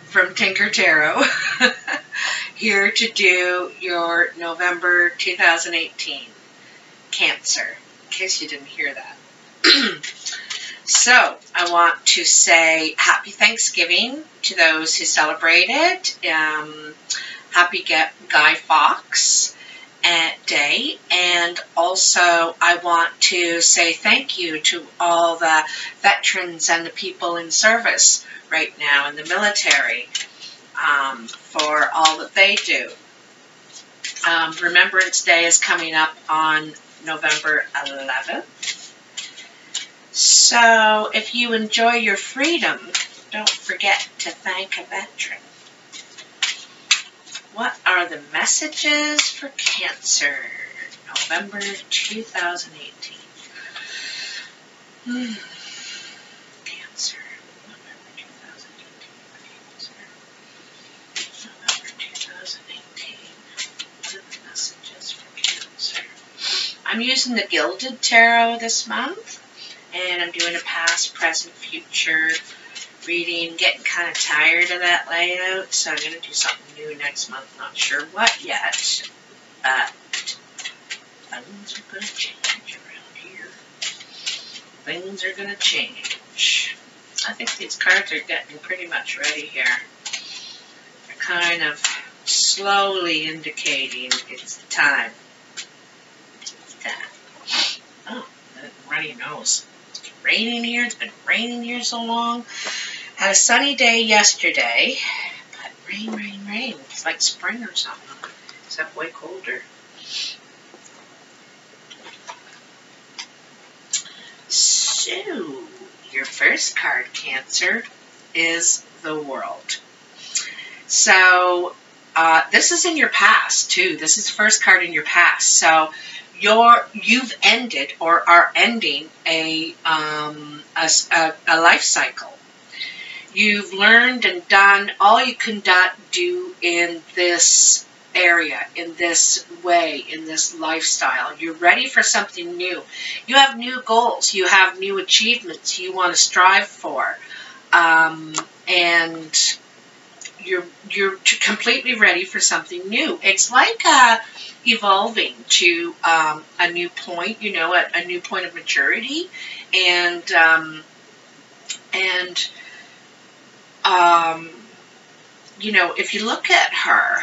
from Tinker Tarot, here to do your November 2018 Cancer, in case you didn't hear that. So, I want to say Happy Thanksgiving to those who celebrate it. Happy Guy Fawkes Day. And also, I want to say thank you to all the veterans and the people in service right now in the military for all that they do. Remembrance Day is coming up on November 11th. So, if you enjoy your freedom, don't forget to thank a veteran. What are the messages for Cancer, November 2018? Cancer, November 2018. Cancer, November 2018. What are the messages for Cancer? I'm using the Gilded Tarot this month. And I'm doing a past, present, future reading. Getting kind of tired of that layout, so I'm going to do something new next month. Not sure what yet, but things are going to change around here. Things are going to change. I think these cards are getting pretty much ready here. They're kind of slowly indicating it's the time. It's time. Oh, runny nose. Raining here. It's been raining here so long. Had a sunny day yesterday, but rain, rain, rain. It's like spring or something, except way colder. So, your first card, Cancer, is the World. So, this is in your past, too. This is the first card in your past. So, you've ended or are ending a life cycle. You've learned and done all you can do in this area, in this way, in this lifestyle. You're ready for something new. You have new goals. You have new achievements you want to strive for. And you're completely ready for something new. It's like evolving to a new point, a new point of maturity, and if you look at her,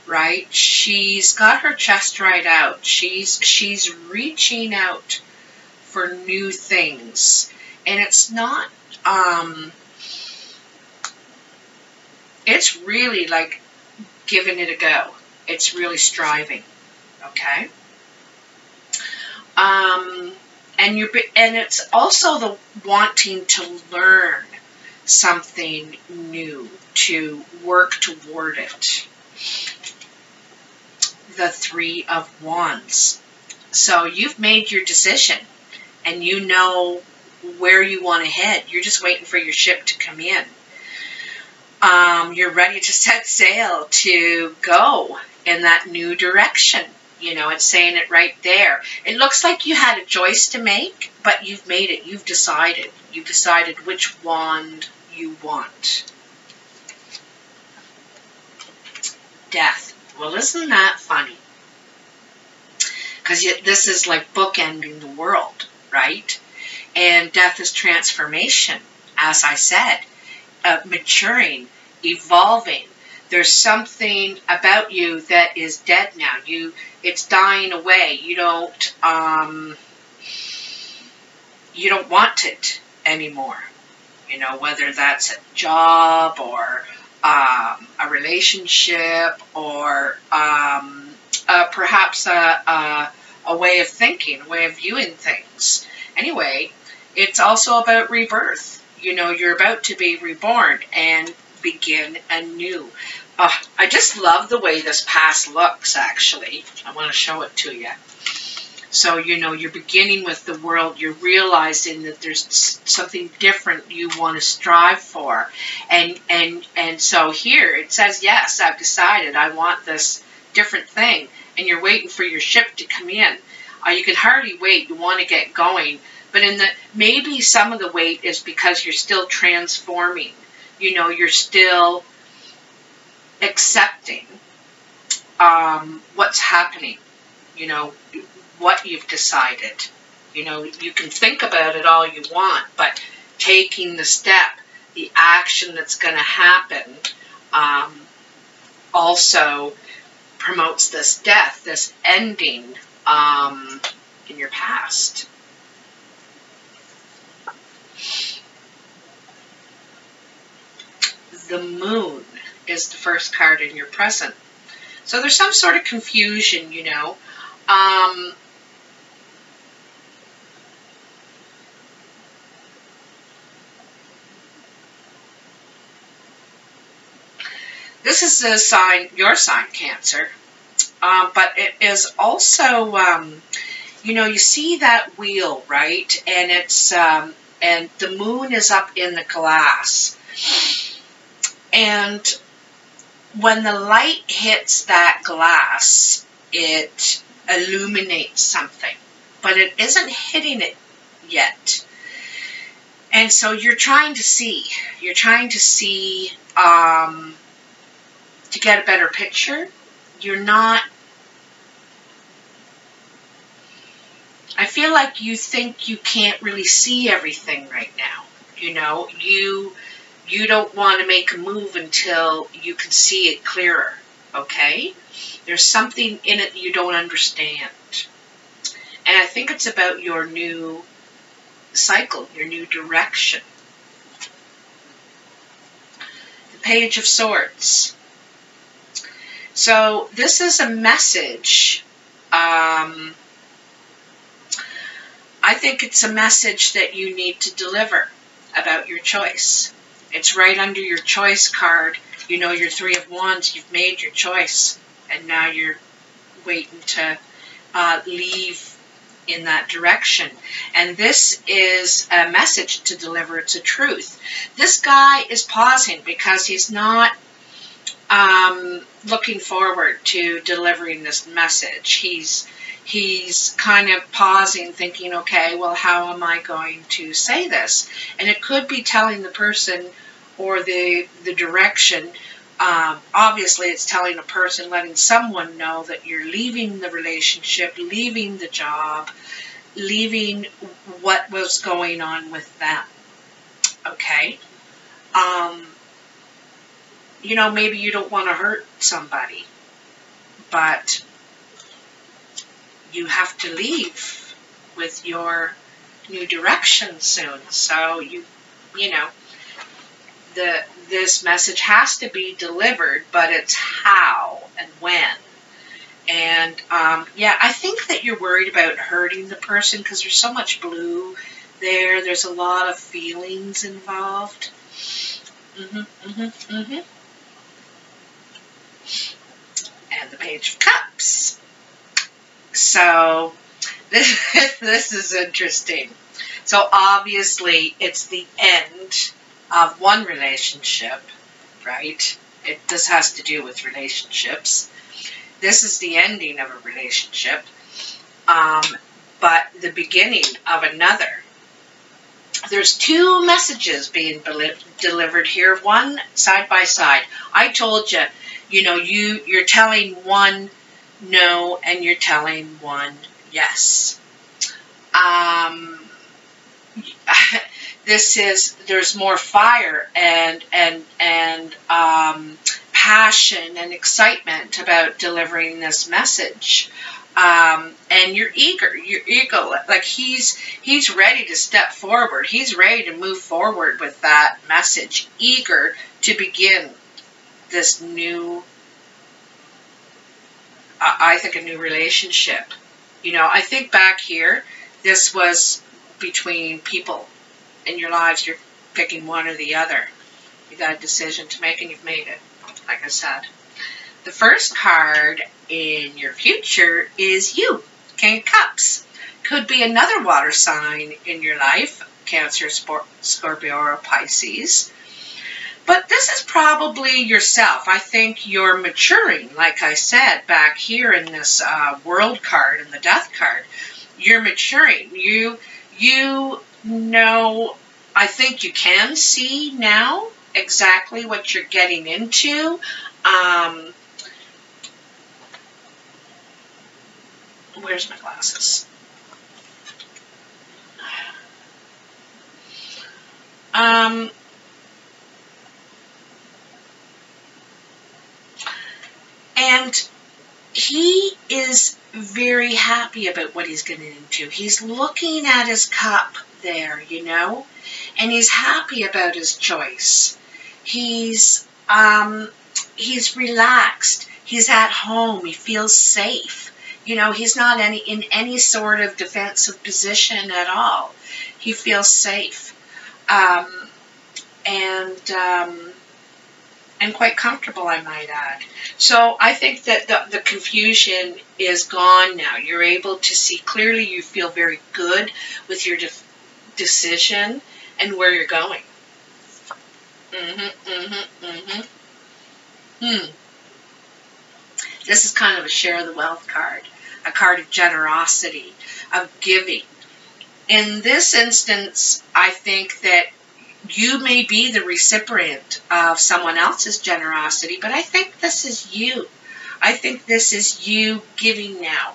right, she's got her chest right out. She's reaching out for new things, and it's not. It's really like giving it a go. It's really striving, okay? And it's also the wanting to learn something new, to work toward it. The Three of Wands. So you've made your decision, and you know where you want to head. You're just waiting for your ship to come in. You're ready to set sail to go in that new direction. It's saying it right there. It looks like you had a choice to make, but you've made it. You've decided. You've decided which wand you want. Death. Well, isn't that funny? Because this is like bookending the world, right? And death is transformation, as I said. Maturing, evolving. There's something about you that is dead now. It's dying away. You don't want it anymore. Whether that's a job or a relationship or perhaps a way of thinking, a way of viewing things. Anyway, it's also about rebirth. You're about to be reborn and begin anew. I just love the way this past looks, actually. I want to show it to you. So, you're beginning with the world. You're realizing that there's something different you want to strive for. And so here it says, yes, I've decided I want this different thing. And you're waiting for your ship to come in. You can hardly wait. You want to get going. But maybe some of the wait is because you're still transforming. you know, you're still accepting what's happening, you know, what you've decided. You know, you can think about it all you want, but taking the step, the action that's going to happen, also promotes this death, this ending in your past. The moon is the first card in your present. So there's some sort of confusion, you know. This is the sign, your sign, Cancer. But it is also, you know, you see that wheel, right? And it's, and the moon is up in the glass. And when the light hits that glass, it illuminates something, but it isn't hitting it yet. And so you're trying to see, to get a better picture. You're not, I feel like you think you can't really see everything right now. You know, you don't want to make a move until you can see it clearer, okay? There's something in it you don't understand. And I think it's about your new cycle, your new direction. The Page of Swords. So this is a message. I think it's a message that you need to deliver about your choice. It's right under your choice card. You know, your Three of Wands, you've made your choice. And now you're waiting to leave in that direction. And this is a message to deliver. It's a truth. This guy is pausing because he's not looking forward to delivering this message. He's kind of pausing, thinking, okay, well, how am I going to say this? And it could be telling the person or the direction. Obviously, it's telling a person, letting someone know that you're leaving the relationship, leaving the job, leaving what was going on with them. Okay? You know, maybe you don't want to hurt somebody, but you have to leave with your new direction soon. So you know, this message has to be delivered, but it's how and when. And yeah, I think that you're worried about hurting the person because there's so much blue there. There's a lot of feelings involved. And the Page of Cups. So this is interesting. So obviously it's the end of one relationship, right? This has to do with relationships. This is the ending of a relationship, but the beginning of another. There's two messages being delivered here, one side by side. I told you, you know, you're telling one no and you're telling one yes. There's more fire and passion and excitement about delivering this message. And you're eager, like he's ready to step forward. He's ready to move forward with that message, eager to begin this new, I think, a new relationship. You know, I think back here, this was between people in your lives. You're picking one or the other. You got a decision to make and you've made it, like I said. The first card in your future is you, King of Cups. Could be another water sign in your life, Cancer, Scorpio, or Pisces. But this is probably yourself. I think you're maturing, like I said, back here in this World card and the Death card. You're maturing. You know, I think you can see now exactly what you're getting into. Where's my glasses? And he is very happy about what he's getting into. He's looking at his cup there, you know, and he's happy about his choice. He's relaxed. He's at home. He feels safe. You know, he's not in any sort of defensive position at all. He feels safe. And quite comfortable, I might add. So I think that the confusion is gone now. You're able to see clearly. You feel very good with your decision and where you're going. This is kind of a share the wealth card, a card of generosity, of giving. In this instance, I think that you may be the recipient of someone else's generosity, but I think this is you. I think this is you giving now.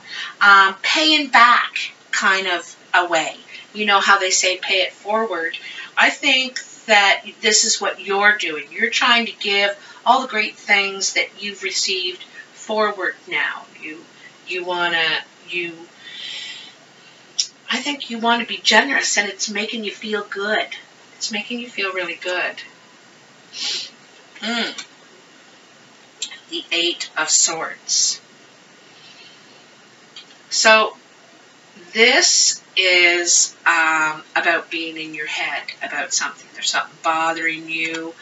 Paying back kind of a way. You know how they say pay it forward. I think that this is what you're doing. You're trying to give all the great things that you've received forward now. I think you want to be generous, and it's making you feel good. It's making you feel really good. The Eight of Swords. So this is about being in your head about something. There's something bothering you,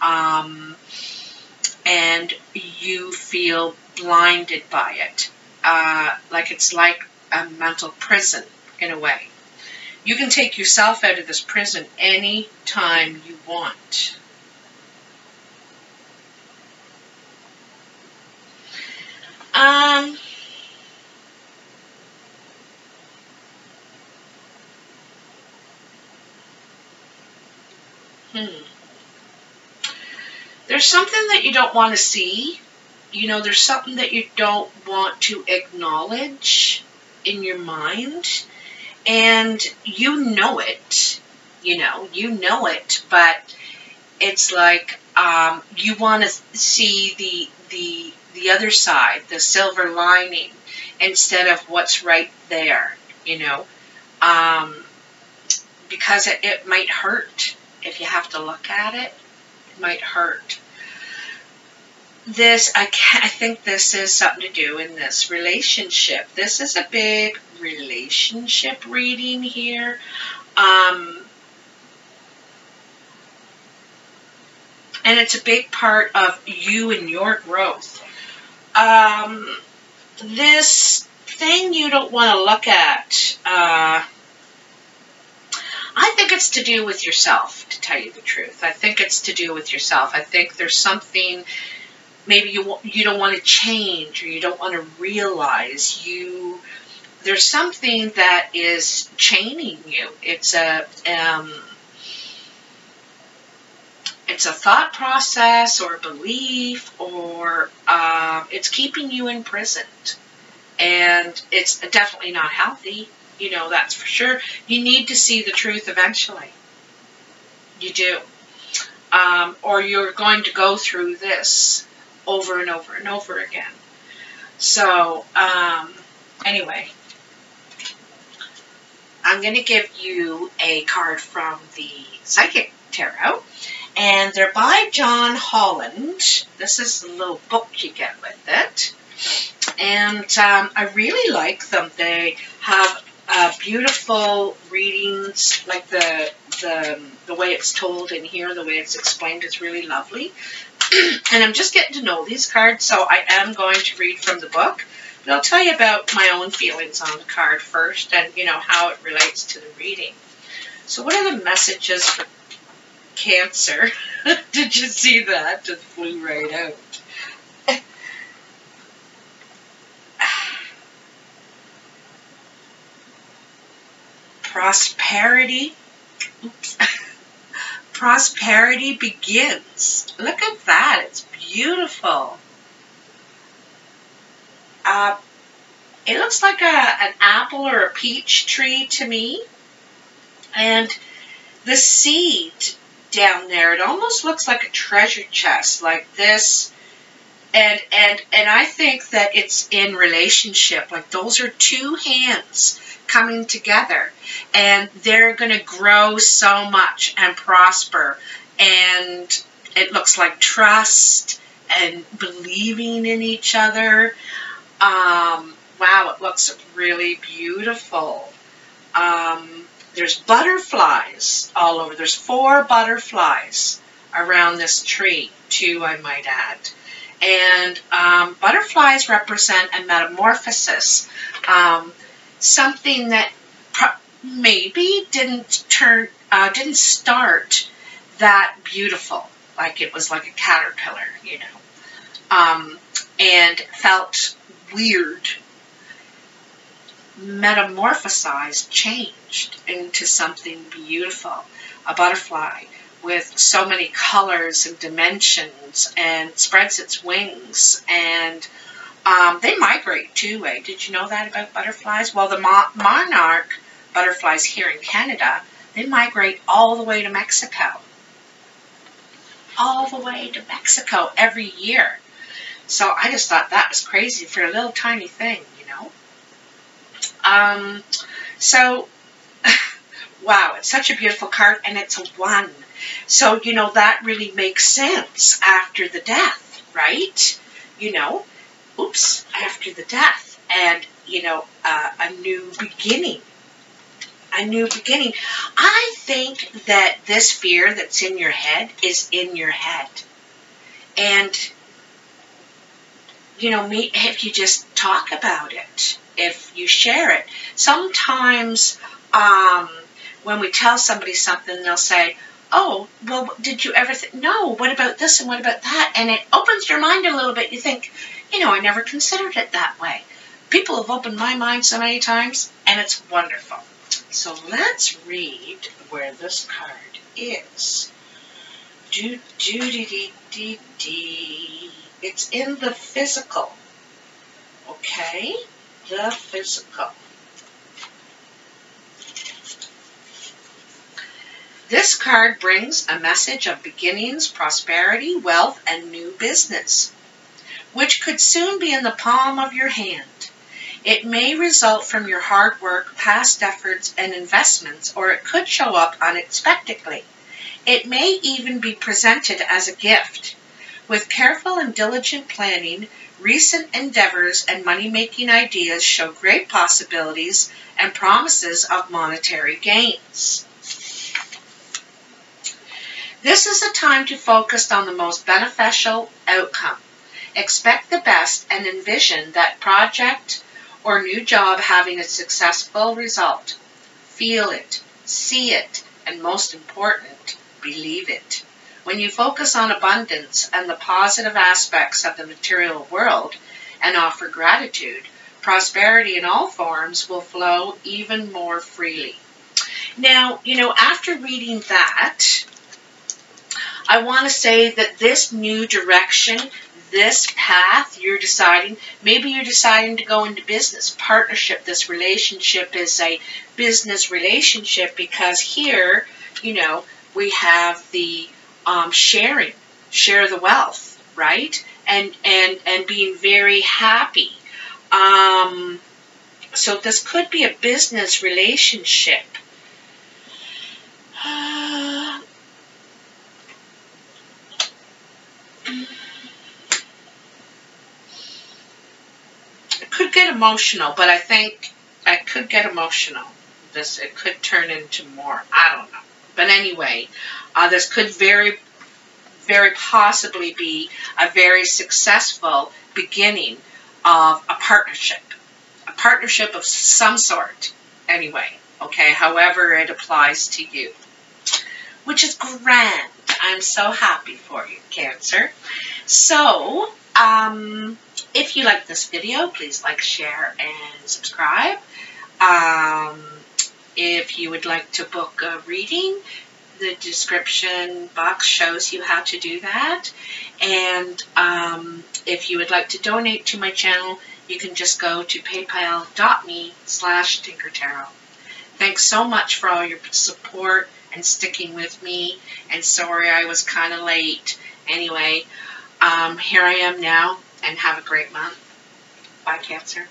and you feel blinded by it. Like it's like a mental prison in a way. You can take yourself out of this prison any time you want. There's something that you don't want to see. You know, there's something that you don't want to acknowledge in your mind. And you know it, you know it, but it's like you want to see the other side, the silver lining, instead of what's right there, you know, because it might hurt if you have to look at it. It might hurt. I think this is something to do in this relationship. This is a big relationship reading here. And it's a big part of you and your growth. This thing you don't want to look at, I think it's to do with yourself, to tell you the truth. I think it's to do with yourself. I think there's something maybe you don't want to change, or you don't want to realize. There's something that is chaining you. It's a thought process or a belief, or it's keeping you imprisoned, and it's definitely not healthy. You know, that's for sure. You need to see the truth eventually. You do. Or you're going to go through this over and over and over again. So, anyway, I'm going to give you a card from the Psychic Tarot, and they're by John Holland. This is a little book you get with it, and I really like them. They have beautiful readings, like the way it's told in here, the way it's explained is really lovely. And I'm just getting to know these cards, so I am going to read from the book. But I'll tell you about my own feelings on the card first, and you know how it relates to the reading. So what are the messages for Cancer? Did you see that? Just flew right out. Prosperity. Oops. prosperity begins. Look at that. It's beautiful. It looks like an apple or a peach tree to me. And the seed down there, it almost looks like a treasure chest, like this. And I think that it's in relationship. Like those are two hands coming together. And they're going to grow so much and prosper. And it looks like trust and believing in each other. Wow, it looks really beautiful. There's butterflies all over. There's 4 butterflies around this tree, too, I might add. And butterflies represent a metamorphosis, something that maybe didn't start that beautiful, like it was like a caterpillar, you know, and felt weird. Metamorphosized, changed into something beautiful, a butterfly with so many colors and dimensions, and spreads its wings, and they migrate too, eh? Did you know that about butterflies? Well, the monarch butterflies here in Canada, they migrate all the way to Mexico. All the way to Mexico every year. So I just thought that was crazy for a little tiny thing, you know. So, wow, it's such a beautiful card, and it's a 1. So, you know, that really makes sense after the death, right? You know, oops, after the death, and, you know, a new beginning. A new beginning. I think that this fear that's in your head is in your head. And, you know, if you just talk about it, if you share it. Sometimes when we tell somebody something, they'll say, oh, well, did you ever think, no, what about this and what about that? And it opens your mind a little bit. You think, you know, I never considered it that way. People have opened my mind so many times, and it's wonderful. So let's read where this card is. It's in the physical. Okay? The physical. This card brings a message of beginnings, prosperity, wealth, and new business, which could soon be in the palm of your hand. It may result from your hard work, past efforts, and investments, or it could show up unexpectedly. It may even be presented as a gift. With careful and diligent planning, recent endeavors and money-making ideas show great possibilities and promises of monetary gains. This is a time to focus on the most beneficial outcome. Expect the best and envision that project or new job having a successful result. Feel it, see it, and most important, believe it. When you focus on abundance and the positive aspects of the material world and offer gratitude, prosperity in all forms will flow even more freely. Now, you know, after reading that, I want to say that this new direction, this path you're deciding, maybe you're deciding to go into business, partnership. This relationship is a business relationship because here, you know, we have the share the wealth, right? And being very happy. So this could be a business relationship. It could get emotional, but I think I could get emotional. It could turn into more. I don't know. But anyway, this could very, very possibly be a very successful beginning of a partnership of some sort. Anyway, okay, however it applies to you, which is grand. I'm so happy for you, Cancer. So, if you like this video, please like, share, and subscribe. If you would like to book a reading, The description box shows you how to do that. And if you would like to donate to my channel, you can just go to paypal.me/tinkertarot. Thanks so much for all your support and sticking with me. And sorry I was kind of late. Anyway, here I am now, and have a great month. Bye, Cancer.